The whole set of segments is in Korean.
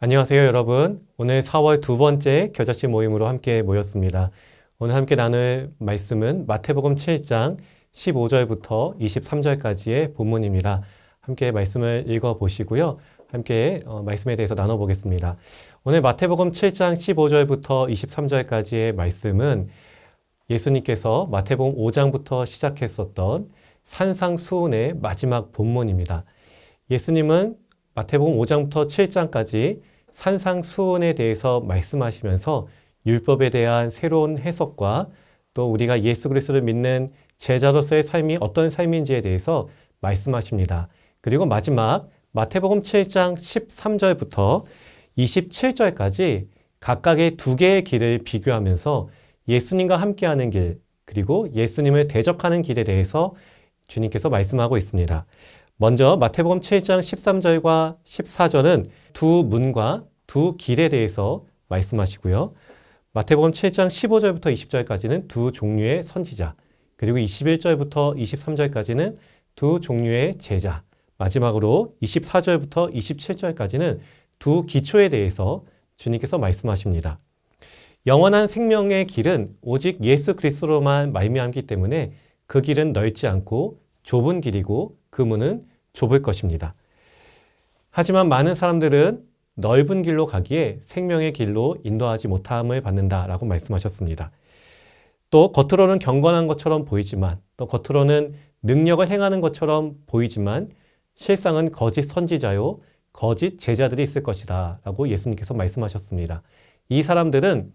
안녕하세요, 여러분. 오늘 4월 두 번째 겨자씨 모임으로 함께 모였습니다. 오늘 함께 나눌 말씀은 마태복음 7장 15절부터 23절까지의 본문입니다. 함께 말씀을 읽어보시고요. 함께 말씀에 대해서 나눠보겠습니다. 오늘 마태복음 7장 15절부터 23절까지의 말씀은 예수님께서 마태복음 5장부터 시작했었던 산상수훈의 마지막 본문입니다. 예수님은 마태복음 5장부터 7장까지 산상수훈에 대해서 말씀하시면서 율법에 대한 새로운 해석과 또 우리가 예수 그리스도를 믿는 제자로서의 삶이 어떤 삶인지에 대해서 말씀하십니다. 그리고 마지막 마태복음 7장 13절부터 27절까지 각각의 두 개의 길을 비교하면서 예수님과 함께하는 길, 그리고 예수님을 대적하는 길에 대해서 주님께서 말씀하고 있습니다. 먼저 마태복음 7장 13절과 14절은 두 문과 두 길에 대해서 말씀하시고요. 마태복음 7장 15절부터 20절까지는 두 종류의 선지자, 그리고 21절부터 23절까지는 두 종류의 제자, 마지막으로 24절부터 27절까지는 두 기초에 대해서 주님께서 말씀하십니다. 영원한 생명의 길은 오직 예수 그리스도로만 말미암기 때문에 그 길은 넓지 않고 좁은 길이고 그 문은 좁을 것입니다. 하지만 많은 사람들은 넓은 길로 가기에 생명의 길로 인도하지 못함을 받는다라고 말씀하셨습니다. 또 겉으로는 경건한 것처럼 보이지만 또 겉으로는 능력을 행하는 것처럼 보이지만 실상은 거짓 선지자요 거짓 제자들이 있을 것이다 라고 예수님께서 말씀하셨습니다. 이 사람들은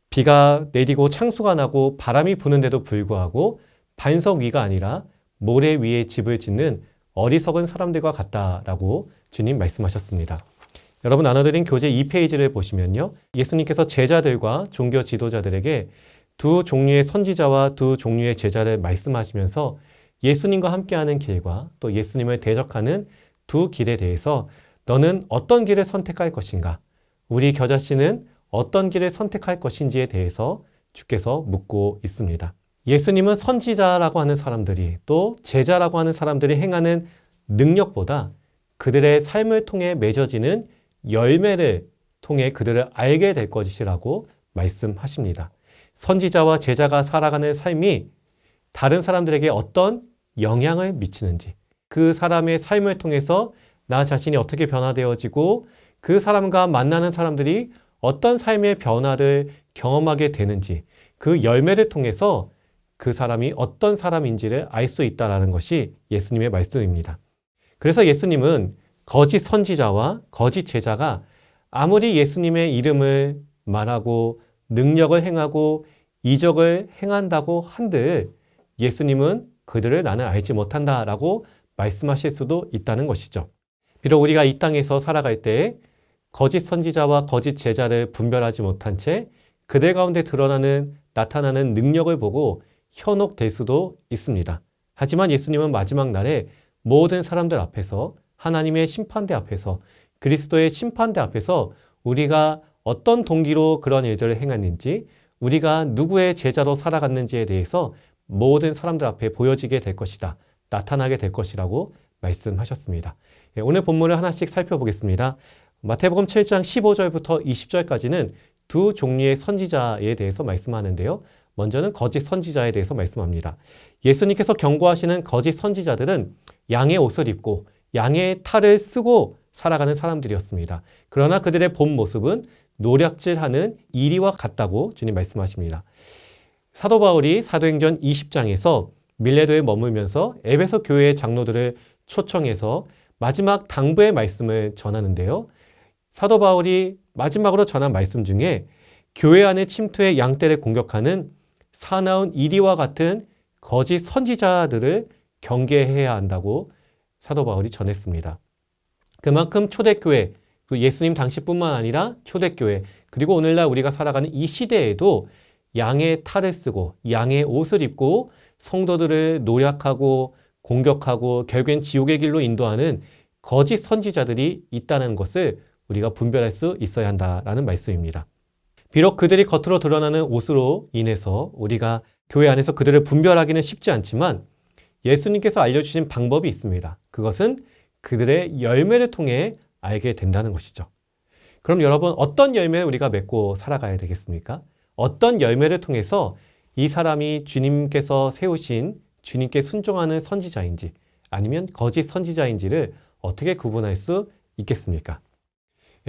비가 내리고 창수가 나고 바람이 부는데도 불구하고 반석 위가 아니라 모래 위에 집을 짓는 어리석은 사람들과 같다라고 주님 말씀하셨습니다. 여러분 나눠드린 교재 2페이지를 보시면요. 예수님께서 제자들과 종교 지도자들에게 두 종류의 선지자와 두 종류의 제자를 말씀하시면서 예수님과 함께하는 길과 또 예수님을 대적하는 두 길에 대해서 너는 어떤 길을 선택할 것인가? 우리 겨자씨는 어떤 길을 선택할 것인지에 대해서 주께서 묻고 있습니다. 예수님은 선지자라고 하는 사람들이 또 제자라고 하는 사람들이 행하는 능력보다 그들의 삶을 통해 맺어지는 열매를 통해 그들을 알게 될 것이라고 말씀하십니다. 선지자와 제자가 살아가는 삶이 다른 사람들에게 어떤 영향을 미치는지, 그 사람의 삶을 통해서 나 자신이 어떻게 변화되어지고 그 사람과 만나는 사람들이 어떤 삶의 변화를 경험하게 되는지, 그 열매를 통해서 그 사람이 어떤 사람인지를 알 수 있다는 것이 예수님의 말씀입니다. 그래서 예수님은 거짓 선지자와 거짓 제자가 아무리 예수님의 이름을 말하고 능력을 행하고 이적을 행한다고 한들 예수님은 그들을 나는 알지 못한다라고 말씀하실 수도 있다는 것이죠. 비록 우리가 이 땅에서 살아갈 때 거짓 선지자와 거짓 제자를 분별하지 못한 채 그들 가운데 나타나는 능력을 보고 현혹될 수도 있습니다. 하지만 예수님은 마지막 날에 모든 사람들 앞에서 하나님의 심판대 앞에서 그리스도의 심판대 앞에서 우리가 어떤 동기로 그런 일들을 행했는지 우리가 누구의 제자로 살아갔는지에 대해서 모든 사람들 앞에 보여지게 될 것이다. 나타나게 될 것이라고 말씀하셨습니다. 오늘 본문을 하나씩 살펴보겠습니다. 마태복음 7장 15절부터 20절까지는 두 종류의 선지자에 대해서 말씀하는데요. 먼저는 거짓 선지자에 대해서 말씀합니다. 예수님께서 경고하시는 거짓 선지자들은 양의 옷을 입고 양의 탈을 쓰고 살아가는 사람들이었습니다. 그러나 그들의 본 모습은 노략질하는 이리와 같다고 주님 말씀하십니다. 사도 바울이 사도행전 20장에서 밀레도에 머물면서 에베소 교회의 장로들을 초청해서 마지막 당부의 말씀을 전하는데요. 사도 바울이 마지막으로 전한 말씀 중에 교회 안에 침투해 양떼를 공격하는 사나운 이리와 같은 거짓 선지자들을 경계해야 한다고 사도 바울이 전했습니다. 그만큼 초대교회, 예수님 당시뿐만 아니라 초대교회, 그리고 오늘날 우리가 살아가는 이 시대에도 양의 탈을 쓰고 양의 옷을 입고 성도들을 노략하고 공격하고 결국엔 지옥의 길로 인도하는 거짓 선지자들이 있다는 것을 우리가 분별할 수 있어야 한다라는 말씀입니다. 비록 그들이 겉으로 드러나는 옷으로 인해서 우리가 교회 안에서 그들을 분별하기는 쉽지 않지만 예수님께서 알려주신 방법이 있습니다. 그것은 그들의 열매를 통해 알게 된다는 것이죠. 그럼 여러분 어떤 열매를 우리가 맺고 살아가야 되겠습니까? 어떤 열매를 통해서 이 사람이 주님께서 세우신 주님께 순종하는 선지자인지 아니면 거짓 선지자인지를 어떻게 구분할 수 있겠습니까?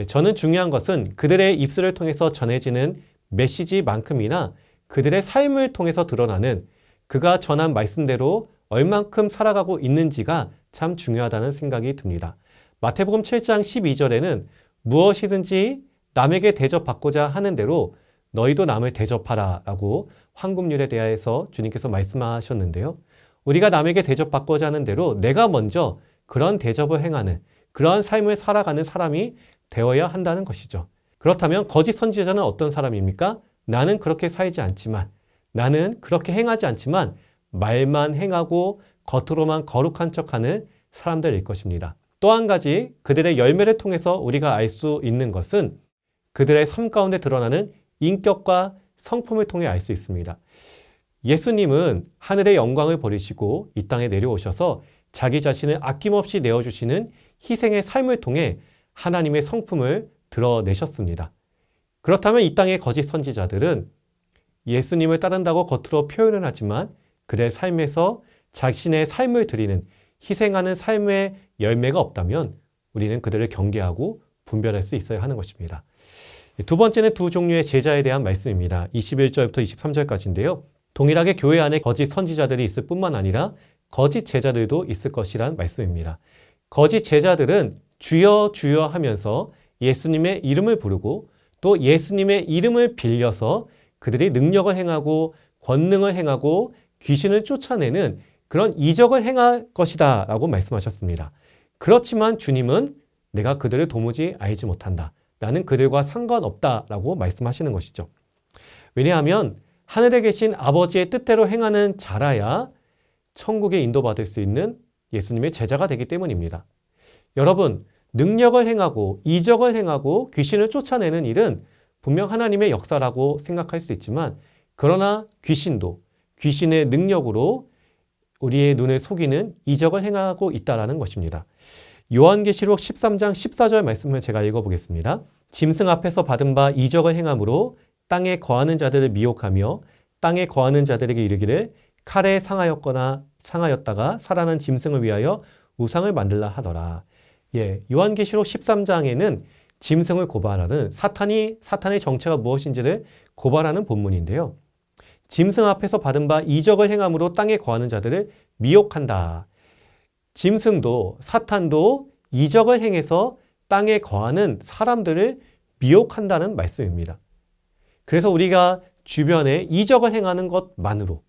저는 중요한 것은 그들의 입술을 통해서 전해지는 메시지만큼이나 그들의 삶을 통해서 드러나는 그가 전한 말씀대로 얼만큼 살아가고 있는지가 참 중요하다는 생각이 듭니다. 마태복음 7장 12절에는 무엇이든지 남에게 대접받고자 하는 대로 너희도 남을 대접하라 라고 황금률에 대하여서 주님께서 말씀하셨는데요. 우리가 남에게 대접받고자 하는 대로 내가 먼저 그런 대접을 행하는 그러한 삶을 살아가는 사람이 되어야 한다는 것이죠. 그렇다면 거짓 선지자는 어떤 사람입니까? 나는 그렇게 살지 않지만, 나는 그렇게 행하지 않지만 말만 행하고 겉으로만 거룩한 척하는 사람들일 것입니다. 또 한 가지 그들의 열매를 통해서 우리가 알 수 있는 것은 그들의 삶 가운데 드러나는 인격과 성품을 통해 알 수 있습니다. 예수님은 하늘의 영광을 버리시고 이 땅에 내려오셔서 자기 자신을 아낌없이 내어주시는 희생의 삶을 통해 하나님의 성품을 드러내셨습니다. 그렇다면 이 땅의 거짓 선지자들은 예수님을 따른다고 겉으로 표현을 하지만 그들의 삶에서 자신의 삶을 드리는 희생하는 삶의 열매가 없다면 우리는 그들을 경계하고 분별할 수 있어야 하는 것입니다. 두 번째는 두 종류의 제자에 대한 말씀입니다. 21절부터 23절까지인데요. 동일하게 교회 안에 거짓 선지자들이 있을 뿐만 아니라 거짓 제자들도 있을 것이란 말씀입니다. 거짓 제자들은 주여 주여 하면서 예수님의 이름을 부르고 또 예수님의 이름을 빌려서 그들이 능력을 행하고 권능을 행하고 귀신을 쫓아내는 그런 이적을 행할 것이다 라고 말씀하셨습니다. 그렇지만 주님은 내가 그들을 도무지 알지 못한다. 나는 그들과 상관없다 라고 말씀하시는 것이죠. 왜냐하면 하늘에 계신 아버지의 뜻대로 행하는 자라야 천국에 인도받을 수 있는 예수님의 제자가 되기 때문입니다. 여러분, 능력을 행하고 이적을 행하고 귀신을 쫓아내는 일은 분명 하나님의 역사라고 생각할 수 있지만 그러나 귀신도 귀신의 능력으로 우리의 눈을 속이는 이적을 행하고 있다는 것입니다. 요한계시록 13장 14절 말씀을 제가 읽어보겠습니다. 짐승 앞에서 받은 바 이적을 행함으로 땅에 거하는 자들을 미혹하며 땅에 거하는 자들에게 이르기를 칼에 상하였다가 살아난 짐승을 위하여 우상을 만들라 하더라. 요한계시록 13장에는 짐승을 고발하는 사탄의 정체가 무엇인지를 고발하는 본문인데요. 짐승 앞에서 받은 바 이적을 행함으로 땅에 거하는 자들을 미혹한다. 짐승도 사탄도 이적을 행해서 땅에 거하는 사람들을 미혹한다는 말씀입니다. 그래서 우리가 주변에 이적을 행하는 것만으로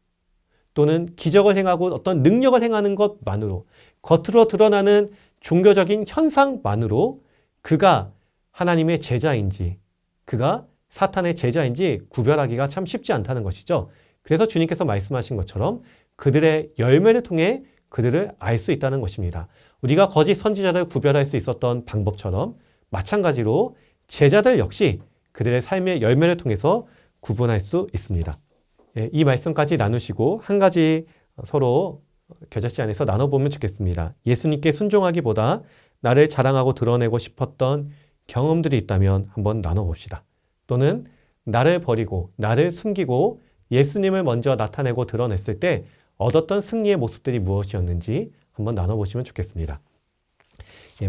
또는 기적을 행하고 어떤 능력을 행하는 것만으로 겉으로 드러나는 종교적인 현상만으로 그가 하나님의 제자인지 그가 사탄의 제자인지 구별하기가 참 쉽지 않다는 것이죠. 그래서 주님께서 말씀하신 것처럼 그들의 열매를 통해 그들을 알 수 있다는 것입니다. 우리가 거짓 선지자를 구별할 수 있었던 방법처럼 마찬가지로 제자들 역시 그들의 삶의 열매를 통해서 구분할 수 있습니다. 이 말씀까지 나누시고 한 가지 서로 겨자씨 안에서 나눠보면 좋겠습니다. 예수님께 순종하기보다 나를 자랑하고 드러내고 싶었던 경험들이 있다면 한번 나눠봅시다. 또는 나를 버리고 나를 숨기고 예수님을 먼저 나타내고 드러냈을 때 얻었던 승리의 모습들이 무엇이었는지 한번 나눠보시면 좋겠습니다.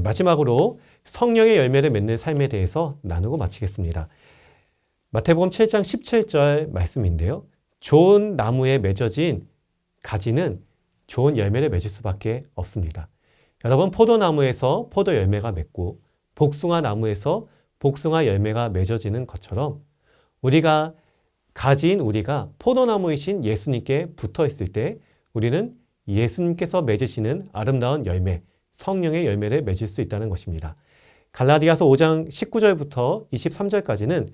마지막으로 성령의 열매를 맺는 삶에 대해서 나누고 마치겠습니다. 마태복음 7장 17절 말씀인데요. 좋은 나무에 맺어진 가지는 좋은 열매를 맺을 수밖에 없습니다. 여러분, 포도나무에서 포도 열매가 맺고 복숭아 나무에서 복숭아 열매가 맺어지는 것처럼 우리가 가지인 우리가 포도나무이신 예수님께 붙어 있을 때 우리는 예수님께서 맺으시는 아름다운 열매, 성령의 열매를 맺을 수 있다는 것입니다. 갈라디아서 5장 19절부터 23절까지는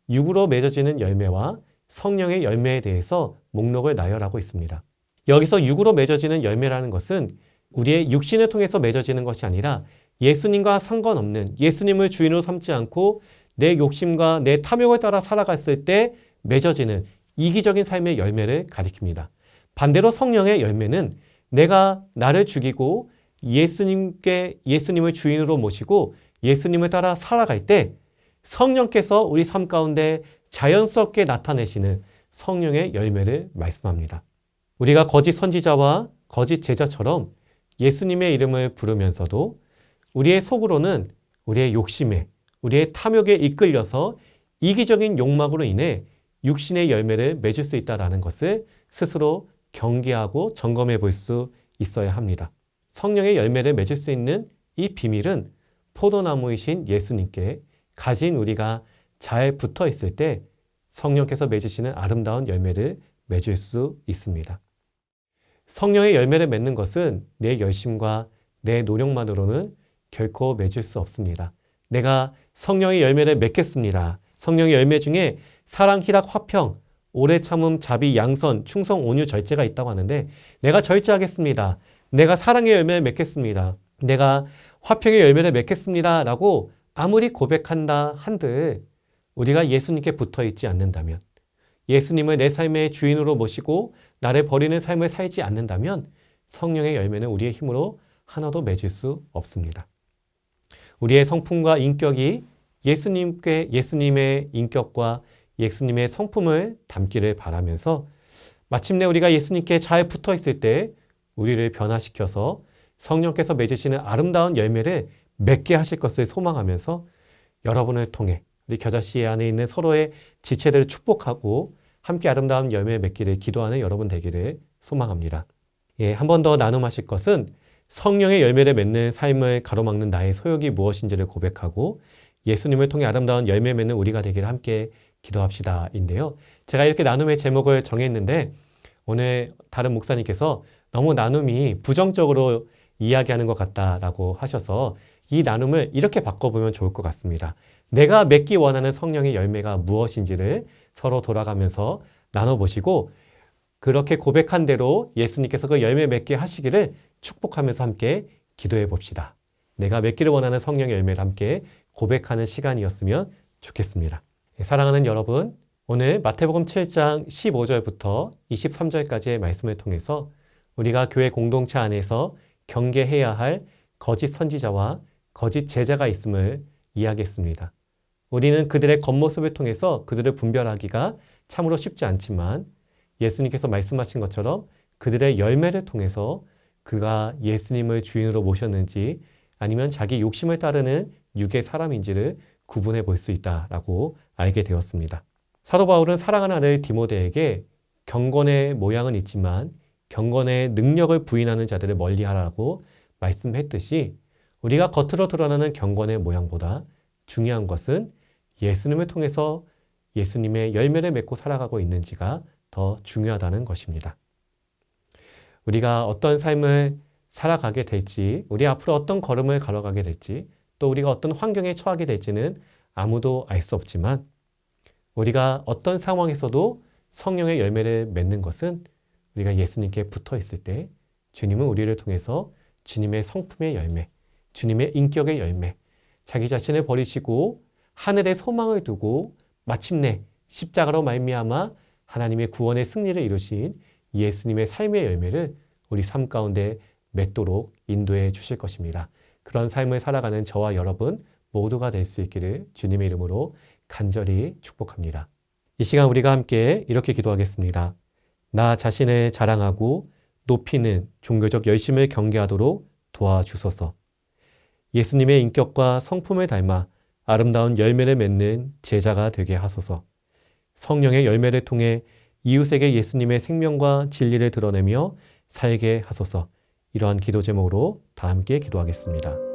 육으로 맺어지는 열매와 성령의 열매에 대해서 목록을 나열하고 있습니다. 여기서 육으로 맺어지는 열매라는 것은 우리의 육신을 통해서 맺어지는 것이 아니라 예수님과 상관없는 예수님을 주인으로 삼지 않고 내 욕심과 내 탐욕을 따라 살아갔을 때 맺어지는 이기적인 삶의 열매를 가리킵니다. 반대로 성령의 열매는 내가 나를 죽이고 예수님을 주인으로 모시고 예수님을 따라 살아갈 때 성령께서 우리 삶 가운데 자연스럽게 나타내시는 성령의 열매를 말씀합니다. 우리가 거짓 선지자와 거짓 제자처럼 예수님의 이름을 부르면서도 우리의 속으로는 우리의 욕심에, 우리의 탐욕에 이끌려서 이기적인 욕망으로 인해 육신의 열매를 맺을 수 있다는 것을 스스로 경계하고 점검해 볼 수 있어야 합니다. 성령의 열매를 맺을 수 있는 이 비밀은 포도나무이신 예수님께 가진 우리가 잘 붙어 있을 때 성령께서 맺으시는 아름다운 열매를 맺을 수 있습니다. 성령의 열매를 맺는 것은 내 열심과 내 노력만으로는 결코 맺을 수 없습니다. 내가 성령의 열매를 맺겠습니다. 성령의 열매 중에 사랑, 희락, 화평, 오래 참음, 자비, 양선, 충성, 온유, 절제가 있다고 하는데 내가 절제하겠습니다. 내가 사랑의 열매를 맺겠습니다. 내가 화평의 열매를 맺겠습니다. 라고 아무리 고백한다 한들 우리가 예수님께 붙어 있지 않는다면, 예수님을 내 삶의 주인으로 모시고 나를 버리는 삶을 살지 않는다면 성령의 열매는 우리의 힘으로 하나도 맺을 수 없습니다. 우리의 성품과 인격이 예수님의 인격과 예수님의 성품을 담기를 바라면서 마침내 우리가 예수님께 잘 붙어 있을 때 우리를 변화시켜서 성령께서 맺으시는 아름다운 열매를 맺게 하실 것을 소망하면서 여러분을 통해 우리 겨자씨 안에 있는 서로의 지체들을 축복하고 함께 아름다운 열매 맺기를 기도하는 여러분 되기를 소망합니다. 한 번 더 나눔하실 것은 성령의 열매를 맺는 삶을 가로막는 나의 소욕이 무엇인지를 고백하고 예수님을 통해 아름다운 열매 맺는 우리가 되기를 함께 기도합시다 인데요. 제가 이렇게 나눔의 제목을 정했는데 오늘 다른 목사님께서 너무 나눔이 부정적으로 이야기하는 것 같다라고 하셔서 이 나눔을 이렇게 바꿔보면 좋을 것 같습니다. 내가 맺기 원하는 성령의 열매가 무엇인지를 서로 돌아가면서 나눠보시고 그렇게 고백한 대로 예수님께서 그 열매 맺게 하시기를 축복하면서 함께 기도해 봅시다. 내가 맺기를 원하는 성령의 열매를 함께 고백하는 시간이었으면 좋겠습니다. 사랑하는 여러분, 오늘 마태복음 7장 15절부터 23절까지의 말씀을 통해서 우리가 교회 공동체 안에서 경계해야 할 거짓 선지자와 거짓 제자가 있음을 이야기했습니다. 우리는 그들의 겉모습을 통해서 그들을 분별하기가 참으로 쉽지 않지만 예수님께서 말씀하신 것처럼 그들의 열매를 통해서 그가 예수님을 주인으로 모셨는지 아니면 자기 욕심을 따르는 육의 사람인지를 구분해 볼 수 있다라고 알게 되었습니다. 사도 바울은 사랑하는 아들 디모데에게 경건의 모양은 있지만 경건의 능력을 부인하는 자들을 멀리하라고 말씀했듯이 우리가 겉으로 드러나는 경건의 모양보다 중요한 것은 예수님을 통해서 예수님의 열매를 맺고 살아가고 있는지가 더 중요하다는 것입니다. 우리가 어떤 삶을 살아가게 될지, 우리 앞으로 어떤 걸음을 걸어가게 될지, 또 우리가 어떤 환경에 처하게 될지는 아무도 알 수 없지만 우리가 어떤 상황에서도 성령의 열매를 맺는 것은 우리가 예수님께 붙어 있을 때 주님은 우리를 통해서 주님의 성품의 열매, 주님의 인격의 열매, 자기 자신을 버리시고 하늘에 소망을 두고 마침내 십자가로 말미암아 하나님의 구원의 승리를 이루신 예수님의 삶의 열매를 우리 삶 가운데 맺도록 인도해 주실 것입니다. 그런 삶을 살아가는 저와 여러분 모두가 될 수 있기를 주님의 이름으로 간절히 축복합니다. 이 시간 우리가 함께 이렇게 기도하겠습니다. 나 자신을 자랑하고 높이는 종교적 열심을 경계하도록 도와주소서. 예수님의 인격과 성품을 닮아 아름다운 열매를 맺는 제자가 되게 하소서. 성령의 열매를 통해 이웃에게 예수님의 생명과 진리를 드러내며 살게 하소서. 이러한 기도 제목으로 다 함께 기도하겠습니다.